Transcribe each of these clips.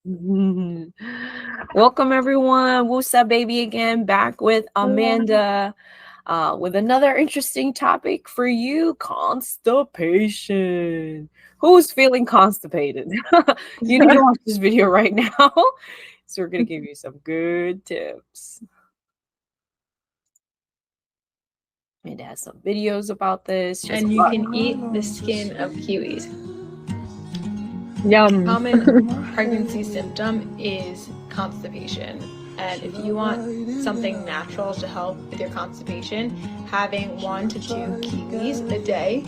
Welcome everyone. Whoosah baby again, back with Amanda with another interesting topic for you, constipation. Who's feeling constipated? You need to watch this video right now. So we're going to give you some good tips. Amanda has some videos about this. And you can eat the skin of kiwis. Yum. Common pregnancy symptom is constipation. And if you want something natural to help with your constipation, having 1 to 2 kiwis a day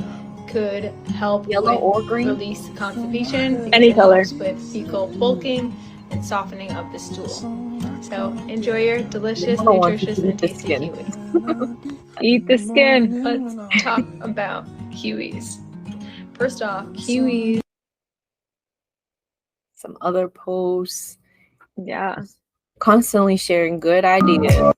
could help Yellow or green? release constipation. Any color. Helps with fecal bulking and softening of the stool. So enjoy your delicious, nutritious, and tasty kiwis. Eat the skin. Let's talk about kiwis. First off, kiwis. Some other posts. Yeah. Constantly sharing good ideas.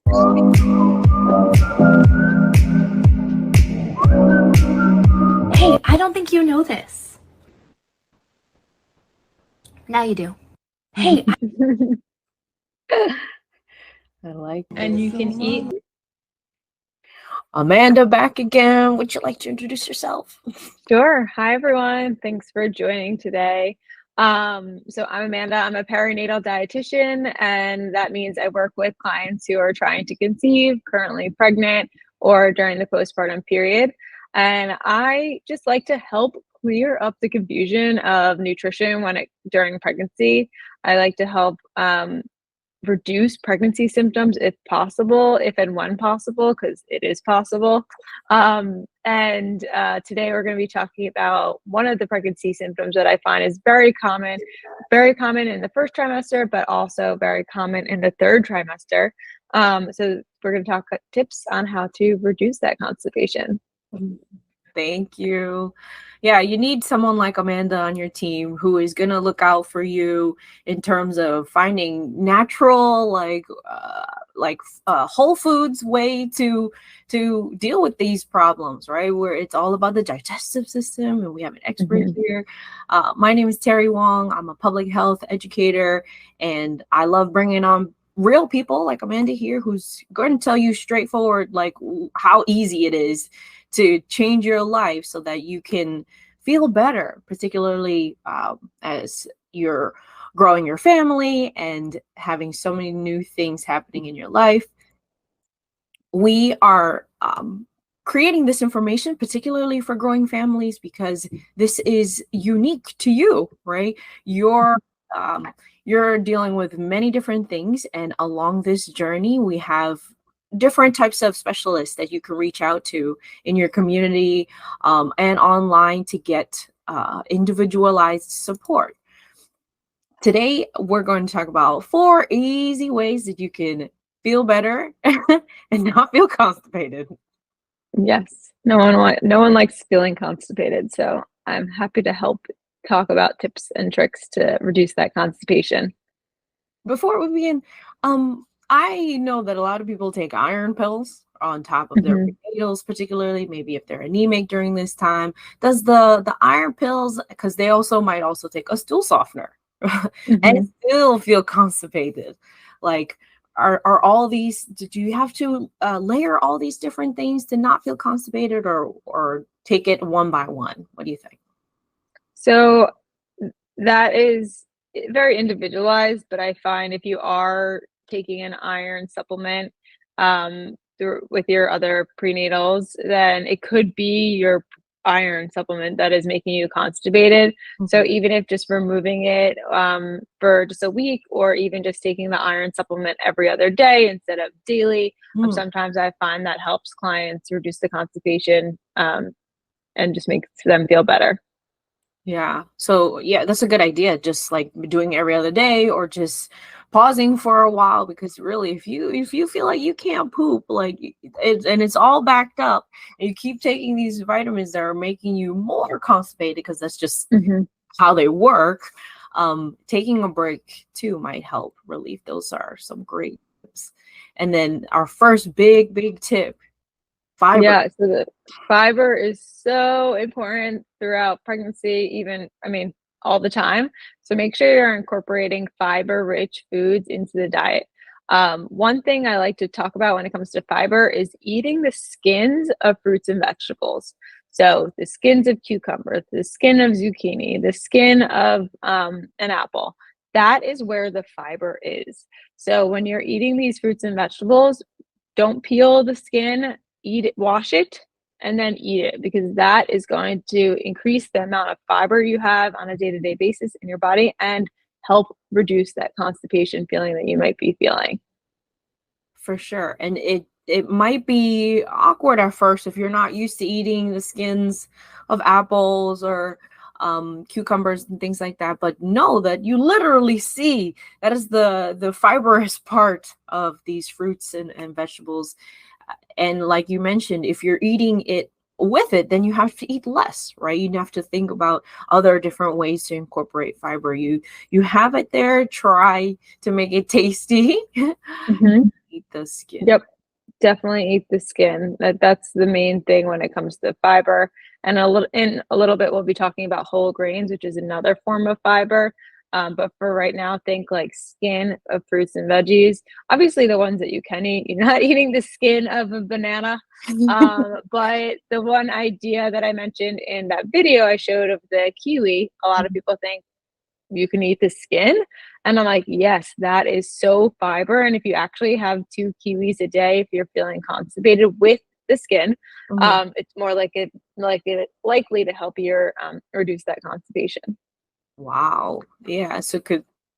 Hey, I don't think you know this. Now you do. Hey. I like this. And you can eat. Amanda back again. Would you like to introduce yourself? Sure. Hi, everyone. Thanks for joining today. So I'm Amanda. I'm a perinatal dietitian, and that means I work with clients who are trying to conceive, currently pregnant, or during the postpartum period. And I just like to help clear up the confusion of nutrition during pregnancy. I like to help reduce pregnancy symptoms if possible, if and when possible, because it is possible. And today we're going to be talking about one of the pregnancy symptoms that I find is very common in the first trimester, but also very common in the third trimester. So we're going to talk tips on how to reduce that constipation. Thank you. Yeah, you need someone like Amanda on your team who is going to look out for you in terms of finding natural, whole foods way to deal with these problems, right? Where it's all about the digestive system, and we have an expert here. My name is Terry Wong. I'm a public health educator, and I love bringing on real people like Amanda here, who's going to tell you straightforward, like how easy it is to change your life so that you can feel better, particularly as you're growing your family and having so many new things happening in your life. We are creating this information particularly for growing families because this is unique to you, right? You're dealing with many different things, and along this journey, we have different types of specialists that you can reach out to in your community and online to get individualized support. Today, we're going to talk about 4 easy ways that you can feel better and not feel constipated. Yes, no one likes feeling constipated, so I'm happy to help talk about tips and tricks to reduce that constipation. Before we begin, I know that a lot of people take iron pills on top of their prenatals, particularly maybe if they're anemic during this time. Does the iron pills, because they might also take a stool softener and still feel constipated? Like, are all these, do you have to layer all these different things to not feel constipated, or take it one by one? What do you think? So that is very individualized, but I find if you are taking an iron supplement with your other prenatals, then it could be your iron supplement that is making you constipated. So even if just removing it for just a week, or even just taking the iron supplement every other day instead of daily, sometimes I find that helps clients reduce the constipation and just makes them feel better. Yeah. So yeah, that's a good idea. Just like doing every other day, or just pausing for a while, because really, if you feel like you can't poop, like it's all backed up, and you keep taking these vitamins that are making you more constipated, because that's just how they work. Taking a break too might help relieve. Those are some great tips. And then our first big tip. Fiber. Yeah, so the fiber is so important throughout pregnancy. all the time. So make sure you're incorporating fiber-rich foods into the diet. One thing I like to talk about when it comes to fiber is eating the skins of fruits and vegetables. So the skins of cucumber, the skin of zucchini, the skin of an apple. That is where the fiber is. So when you're eating these fruits and vegetables, don't peel the skin, eat it, wash it, and then eat it, because that is going to increase the amount of fiber you have on a day-to-day basis in your body and help reduce that constipation feeling that you might be feeling. For sure. And it might be awkward at first if you're not used to eating the skins of apples or cucumbers and things like that, but know that you literally see that is the fibrous part of these fruits and vegetables. And like you mentioned, if you're eating it with it, then you have to eat less, right? You have to think about other different ways to incorporate fiber. You have it there, try to make it tasty. Eat the skin. Yep, definitely eat the skin. That's the main thing when it comes to fiber. And in a little bit, we'll be talking about whole grains, which is another form of fiber. But for right now, think like skin of fruits and veggies. Obviously, the ones that you can eat. You're not eating the skin of a banana. But the one idea that I mentioned in that video I showed of the kiwi, a lot of people think you can eat the skin. And I'm like, yes, that is so fiber. And if you actually have 2 kiwis a day, if you're feeling constipated with the skin, it's more likely to help you reduce that constipation. Wow. Yeah. So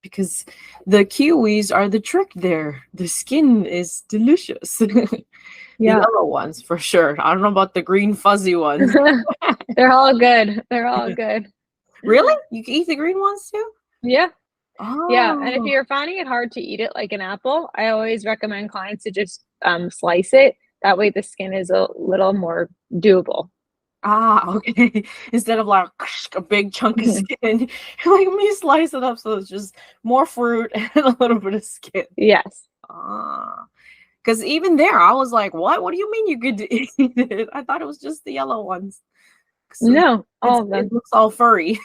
because the kiwis are the trick there. The skin is delicious. The yellow ones for sure. I don't know about the green fuzzy ones. They're all good. They're all good. Really? You can eat the green ones too? Yeah. Oh. Yeah. And if you're finding it hard to eat it like an apple, I always recommend clients to just slice it. That way the skin is a little more doable. Ah, okay. Instead of like a big chunk of skin, like me slice it up so it's just more fruit and a little bit of skin. Yes. Because even there, I was like, what? What do you mean you could eat it? I thought it was just the yellow ones. No, all of them. It looks all furry.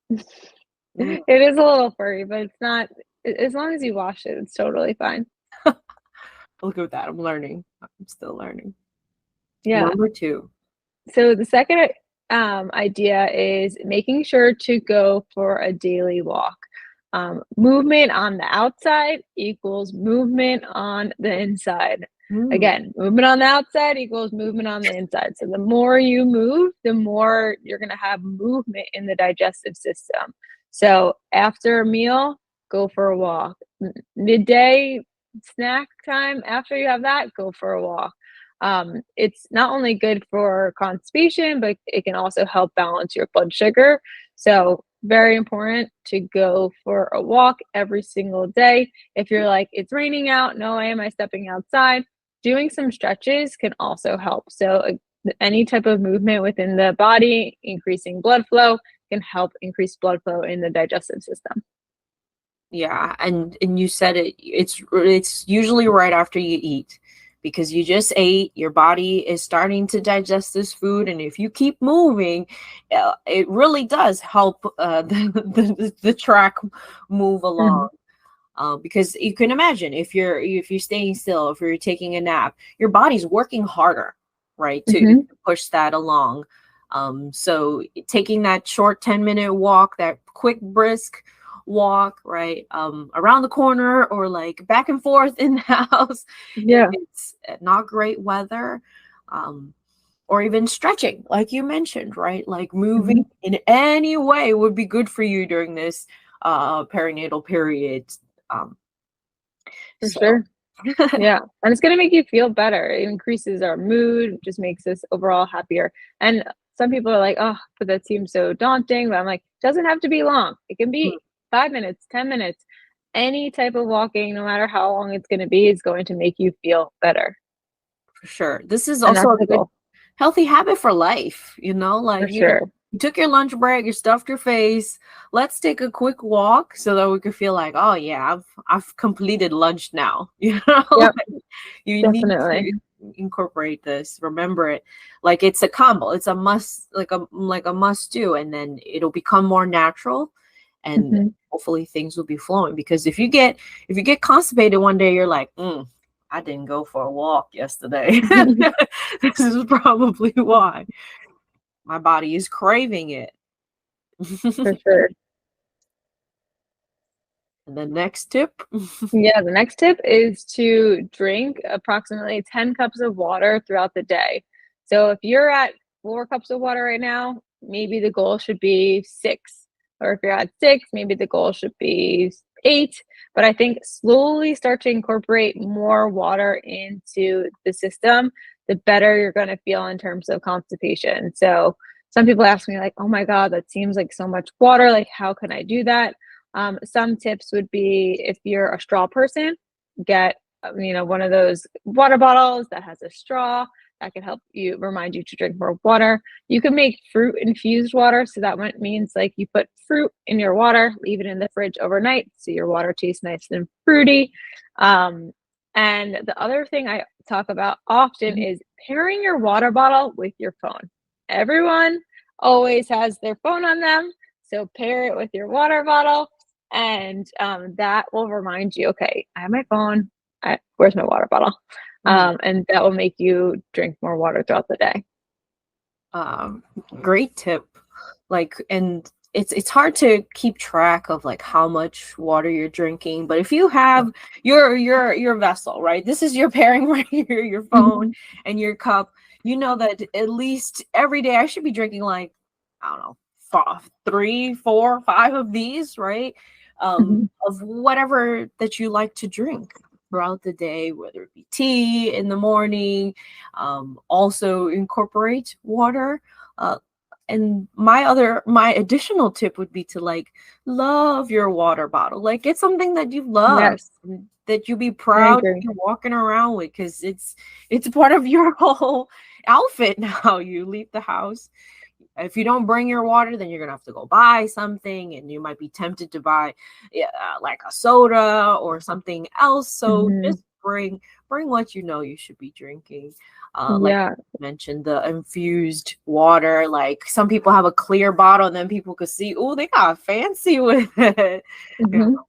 It is a little furry, but it's not, as long as you wash it, it's totally fine. Look at that. I'm learning. I'm still learning. Yeah. Number 2. So the second idea is making sure to go for a daily walk. Movement on the outside equals movement on the inside. Again, movement on the outside equals movement on the inside. So the more you move, the more you're going to have movement in the digestive system. So after a meal, go for a walk. Midday snack time, after you have that, go for a walk. It's not only good for constipation, but it can also help balance your blood sugar. So very important to go for a walk every single day. If you're like, it's raining out, no way am I stepping outside, doing some stretches can also help. So any type of movement within the body, increasing blood flow, can help increase blood flow in the digestive system. Yeah, and you said it's usually right after you eat, because you just ate, your body is starting to digest this food, and if you keep moving, it really does help the track move along. Because you can imagine if you're staying still, if you're taking a nap, your body's working harder, right, to push that along. So taking that short 10-minute walk, that quick brisk walk, right, around the corner or like back and forth in the house. Yeah, it's not great weather, or even stretching, like you mentioned, right, like moving in any way would be good for you during this perinatal period. Sure. Yeah, and it's going to make you feel better. It increases our mood, just makes us overall happier. And some people are like, oh, but that seems so daunting. But I'm like, it doesn't have to be long. It can be 5 minutes, 10 minutes. Any type of walking, no matter how long it's going to be, is going to make you feel better. For sure. This is also a good healthy habit for life, like you took your lunch break, you stuffed your face. Let's take a quick walk so that we can feel like, oh yeah, I've completed lunch now. Yep. You Definitely. incorporate this, remember it like it's a combo. It's a must, like a must do, and then it'll become more natural, and hopefully things will be flowing. Because if you get constipated one day, you're like, I didn't go for a walk yesterday. This is probably why my body is craving it. For sure. And the next tip. Yeah, the next tip is to drink approximately 10 cups of water throughout the day. So if you're at 4 cups of water right now, maybe the goal should be 6. Or if you're at 6, maybe the goal should be 8. But I think slowly start to incorporate more water into the system, the better you're going to feel in terms of constipation. So some people ask me like, oh my God, that seems like so much water. Like, how can I do that? Some tips would be, if you're a straw person, get one of those water bottles that has a straw that can help you, remind you to drink more water. You can make fruit infused water, so that means like you put fruit in your water, leave it in the fridge overnight so your water tastes nice and fruity. And the other thing I talk about often is pairing your water bottle with your phone. Everyone always has their phone on them, so pair it with your water bottle, and that will remind you, okay, I have my phone, where's my water bottle? And that will make you drink more water throughout the day. Great tip. Like, and it's hard to keep track of like how much water you're drinking, but if you have your vessel, right, this is your pairing right here, your phone and your cup, you know that at least every day I should be drinking like, I don't know, 3, 4, 5 of these, right? Of whatever that you like to drink throughout the day, whether it be tea in the morning. Also incorporate water. And my additional tip would be to like love your water bottle. Like, it's something that you love, that you be proud to be walking around with, because it's part of your whole outfit now. You leave the house. If you don't bring your water, then you're gonna have to go buy something, and you might be tempted to buy like a soda or something else. So just bring what you should be drinking. Like I mentioned, the infused water. Like, some people have a clear bottle, and then people could see, oh, they got fancy with it.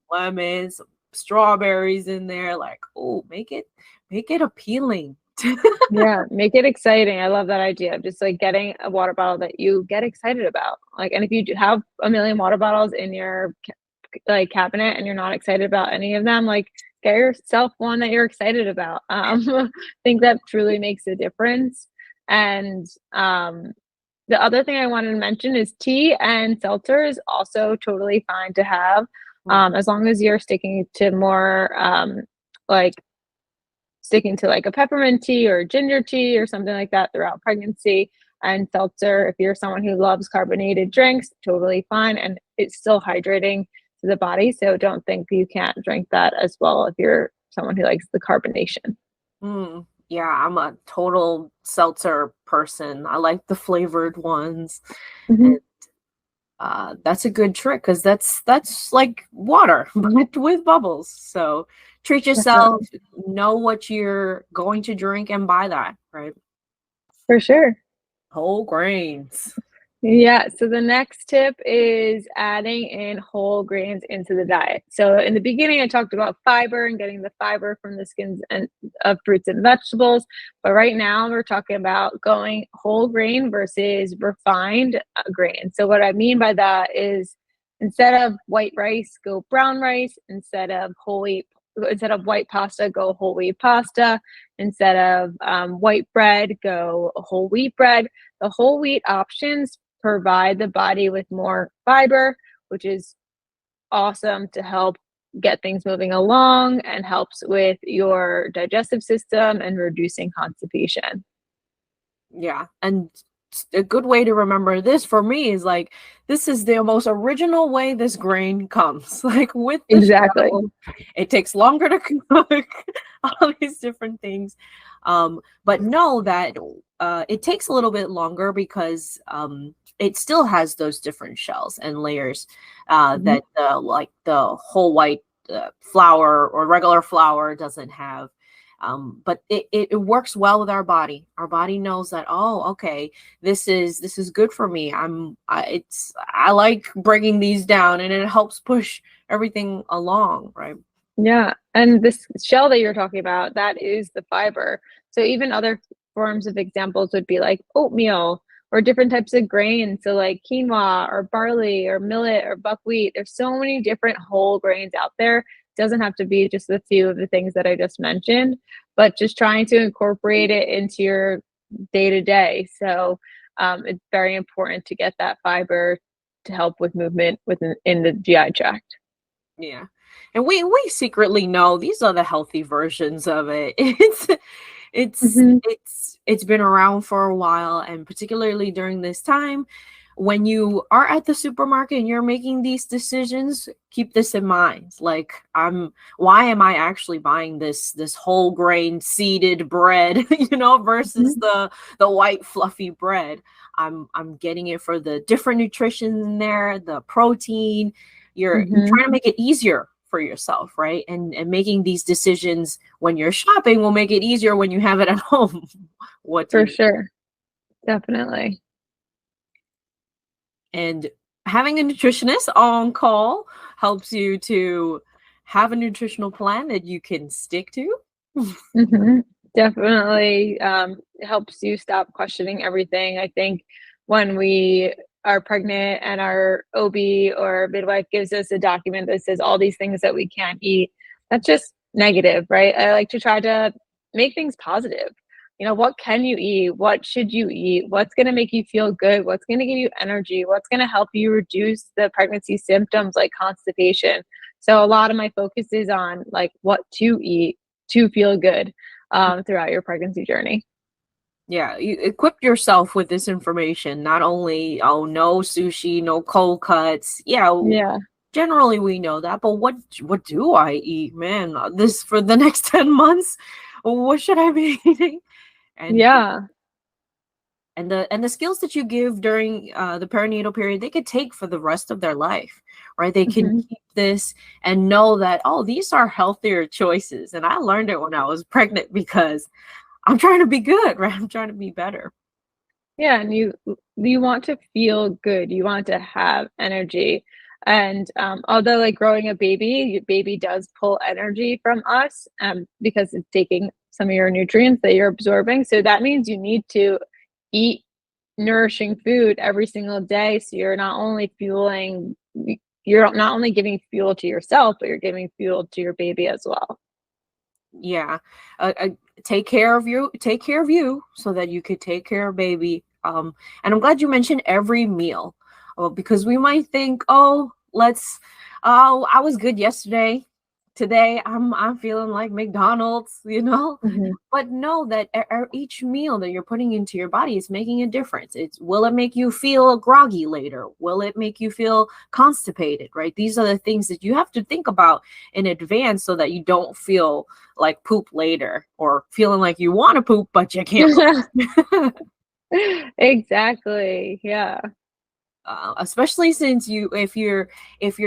Lemons, some strawberries in there. Like, oh, make it appealing. Yeah, make it exciting. I love that idea of just like getting a water bottle that you get excited about. Like, and if you have a million water bottles in your cabinet and you're not excited about any of them, like, get yourself one that you're excited about. I think that truly makes a difference. And the other thing I wanted to mention is tea and seltzer is also totally fine to have, as long as you're sticking to more like a peppermint tea or ginger tea or something like that throughout pregnancy. And seltzer, if you're someone who loves carbonated drinks, totally fine. And it's still hydrating to the body. So don't think you can't drink that as well if you're someone who likes the carbonation. Yeah, I'm a total seltzer person. I like the flavored ones. And that's a good trick, because that's like water but with bubbles. So treat yourself, know what you're going to drink, and buy that, right? For sure. Whole grains. Yeah, so the next tip is adding in whole grains into the diet. So in the beginning, I talked about fiber and getting the fiber from the skins and of fruits and vegetables. But right now, we're talking about going whole grain versus refined grain. So what I mean by that is, instead of white rice, go brown rice. Instead of white pasta, go whole wheat pasta. Instead of white bread, go whole wheat bread. The whole wheat options provide the body with more fiber, which is awesome to help get things moving along and helps with your digestive system and reducing constipation. Yeah, and a good way to remember this for me is like, this is the most original way this grain comes. Like, with the shell, it takes longer to cook, all these different things. But know that it takes a little bit longer because it still has those different shells and layers that like the whole white flour or regular flour doesn't have. But it works well with our body. Our body knows that, oh, okay, this is good for me. I like bringing these down, and it helps push everything along, right? Yeah. And this shell that you're talking about, that is the fiber. So even other forms of examples would be like oatmeal or different types of grains. So like quinoa or barley or millet or buckwheat. There's so many different whole grains out there. It doesn't have to be just a few of the things that I just mentioned, but just trying to incorporate it into your day to day. So it's very important to get that fiber to help with movement in the GI tract. Yeah. And we secretly know these are the healthy versions of it. It's been around for a while, and particularly during this time when you are at the supermarket and you're making these decisions, keep this in mind. Like, why am I actually buying this whole grain seeded bread, versus the white fluffy bread? I'm getting it for the different nutrition in there, the protein. You're trying to make it easier for yourself, right? And making these decisions when you're shopping will make it easier when you have it at home. For sure. Definitely. And having a nutritionist on call helps you to have a nutritional plan that you can stick to. Definitely helps you stop questioning everything. I think when we are pregnant and our OB or midwife gives us a document that says all these things that we can't eat, that's just negative, right? I like to try to make things positive. What can you eat? What should you eat? What's going to make you feel good? What's going to give you energy? What's going to help you reduce the pregnancy symptoms like constipation? So a lot of my focus is on like what to eat to feel good throughout your pregnancy journey. Yeah, you equip yourself with this information. Not only, no sushi, no cold cuts. Yeah. Generally we know that, but what do I eat, man? This for the next 10 months, what should I be eating? And the skills that you give during the perinatal period, they could take for the rest of their life, right? They can keep this and know that, these are healthier choices. And I learned it when I was pregnant because I'm trying to be good, right? I'm trying to be better. Yeah, and you want to feel good. You want to have energy. And although like growing a baby, your baby does pull energy from us because it's taking some of your nutrients that you're absorbing. So that means you need to eat nourishing food every single day. So you're not only giving fuel to yourself, but you're giving fuel to your baby as well. Yeah. Take care of you so that you could take care of baby. And I'm glad you mentioned every meal, because we might think, I was good yesterday. Today I'm feeling like McDonald's, but know that each meal that you're putting into your body is making a difference. Will it make you feel groggy later? Will it make you feel constipated, right? These are the things that you have to think about in advance so that you don't feel like poop later, or feeling like you want to poop, but you can't. Exactly. Yeah. Especially since if you're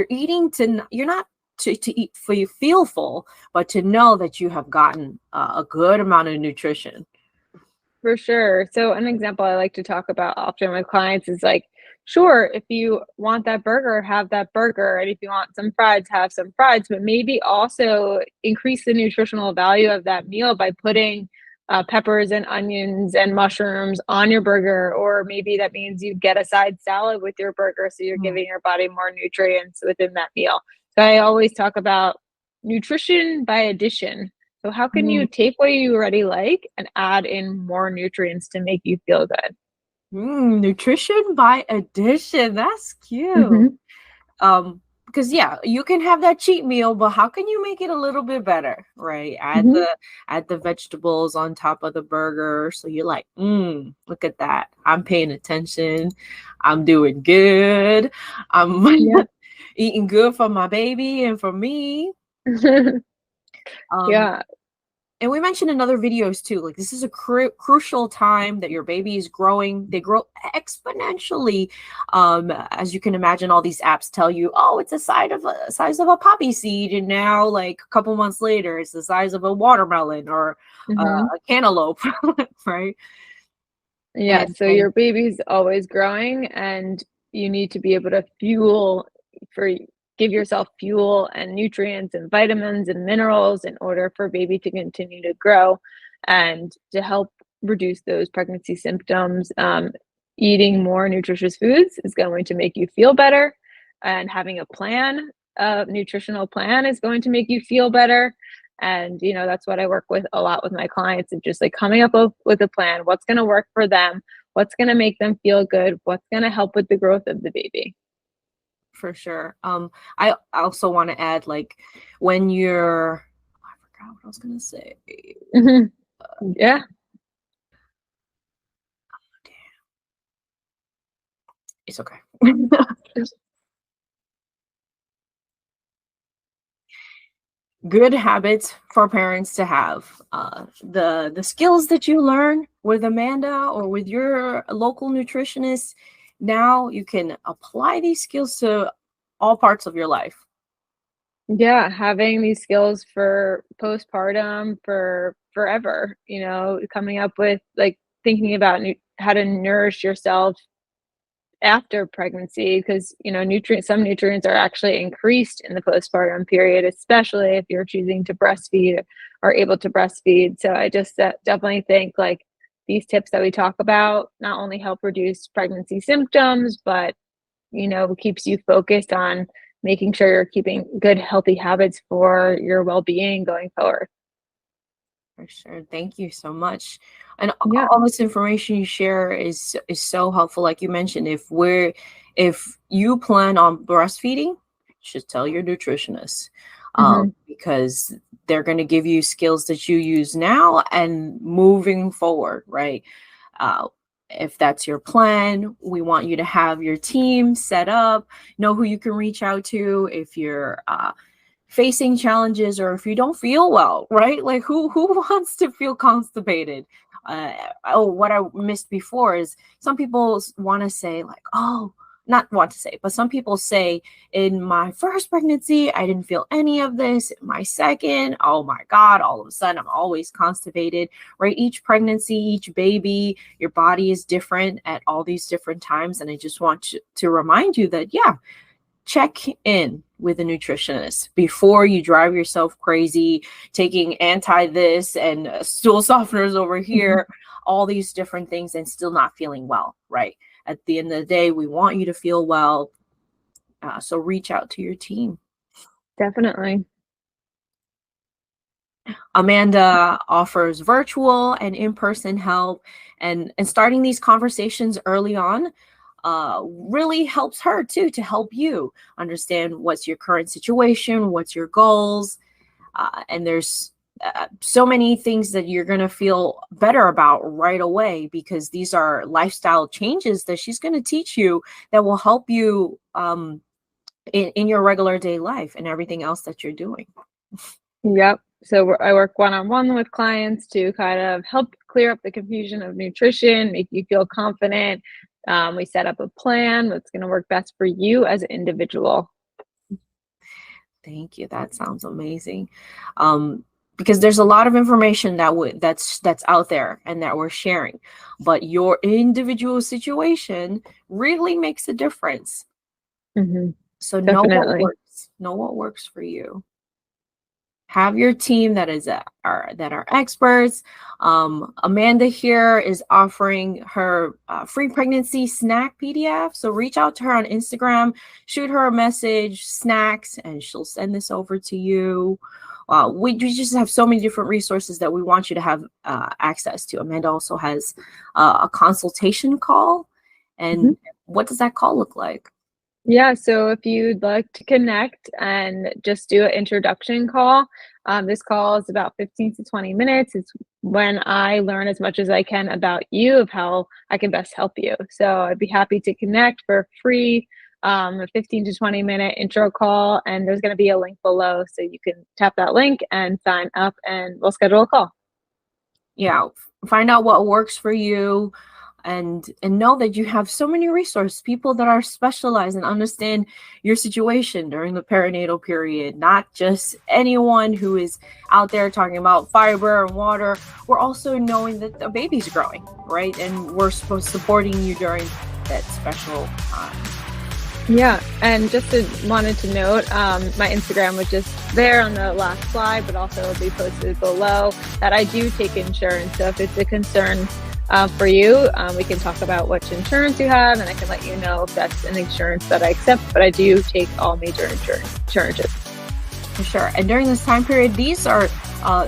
eating you're not to eat for you feel full, but to know that you have gotten a good amount of nutrition. For sure. So an example I like to talk about often with clients is like, sure, if you want that burger, have that burger. And if you want some fries, have some fries, but maybe also increase the nutritional value of that meal by putting peppers and onions and mushrooms on your burger. Or maybe that means you get a side salad with your burger, so you're giving your body more nutrients within that meal. So I always talk about nutrition by addition. So how can you take what you already like and add in more nutrients to make you feel good? Nutrition by addition. That's cute. Because you can have that cheat meal, but how can you make it a little bit better, right? Add the vegetables on top of the burger, so you're like, look at that. I'm paying attention. I'm doing good. I'm eating good for my baby and for me. Yeah. And we mentioned in other videos too, like this is a crucial time that your baby is growing. They grow exponentially. As you can imagine, all these apps tell you, oh, it's the size of a poppy seed. And now like a couple months later, it's the size of a watermelon or a cantaloupe, right? Yeah, so your baby's always growing, and you need to be able to give yourself fuel and nutrients and vitamins and minerals in order for baby to continue to grow and to help reduce those pregnancy symptoms. Eating more nutritious foods is going to make you feel better, and having a nutritional plan is going to make you feel better. And that's what I work with a lot with my clients, and just like coming up with a plan, what's going to work for them, what's going to make them feel good, what's going to help with the growth of the baby. For sure. I also want to add, like, when I forgot what I was going to say. Yeah. Damn. It's okay. Good habits for parents to have. The skills that you learn with Amanda or with your local nutritionist, now you can apply these skills to all parts of your life. Yeah, having these skills for postpartum, for forever, coming up with, like, thinking about how to nourish yourself after pregnancy, because some nutrients are actually increased in the postpartum period, especially if you're choosing to breastfeed or able to breastfeed. So I just definitely think, like, these tips that we talk about not only help reduce pregnancy symptoms, but keeps you focused on making sure you're keeping good healthy habits for your well-being going forward. For sure. Thank you so much. And all this information you share is so helpful. Like you mentioned, if you plan on breastfeeding, you should tell your nutritionist, because they're going to give you skills that you use now and moving forward, right? If that's your plan, we want you to have your team set up, know who you can reach out to if you're facing challenges or if you don't feel well, right? Like who wants to feel constipated? What I missed before is some people want to say, like, not want to say, but some people say, in my first pregnancy, I didn't feel any of this. In my second, oh my God, all of a sudden I'm always constipated, right? Each pregnancy, each baby, your body is different at all these different times. And I just want to remind you that, check in with a nutritionist before you drive yourself crazy, taking anti this and stool softeners over here, all these different things, and still not feeling well, right? At the end of the day, we want you to feel well. So reach out to your team. Definitely. Amanda offers virtual and in-person help, and starting these conversations early on really helps her too, to help you understand what's your current situation, what's your goals, and there's so many things that you're going to feel better about right away, because these are lifestyle changes that she's going to teach you that will help you in your regular day life and everything else that you're doing. Yep. So I work one-on-one with clients to kind of help clear up the confusion of nutrition, make you feel confident. We set up a plan that's going to work best for you as an individual. Thank you. That sounds amazing. Because there's a lot of information that's out there and that we're sharing, but your individual situation really makes a difference. So Definitely. know what works for you. Have your team that are experts. Amanda here is offering her free pregnancy snack PDF. So reach out to her on Instagram, shoot her a message, snacks, and she'll send this over to you. We just have so many different resources that we want you to have access to. Amanda also has a consultation call. And what does that call look like? Yeah, so if you'd like to connect and just do an introduction call, this call is about 15 to 20 minutes. It's when I learn as much as I can about you, of how I can best help you. So I'd be happy to connect for free. a 15 to 20-minute intro call, and there's going to be a link below, so you can tap that link and sign up, and we'll schedule a call. Yeah, find out what works for you, and know that you have so many resources, people that are specialized and understand your situation during the perinatal period, not just anyone who is out there talking about fiber and water. We're also knowing that the baby's growing, right? And we're supporting you during that special time. Yeah, and wanted to note, my Instagram was just there on the last slide, but also it'll be posted below, that I do take insurance. So if it's a concern for you, we can talk about which insurance you have, and I can let you know if that's an insurance that I accept, but I do take all major insurances. For sure. And during this time period, these are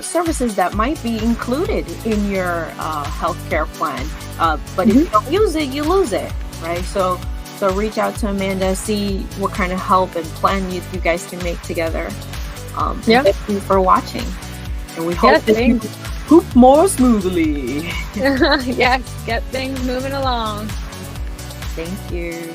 services that might be included in your healthcare plan. But if you don't use it, you lose it, right? So reach out to Amanda, see what kind of help and plan you guys can make together. Thank you for watching. And we hope that you poop more smoothly. Yes, get things moving along. Thank you.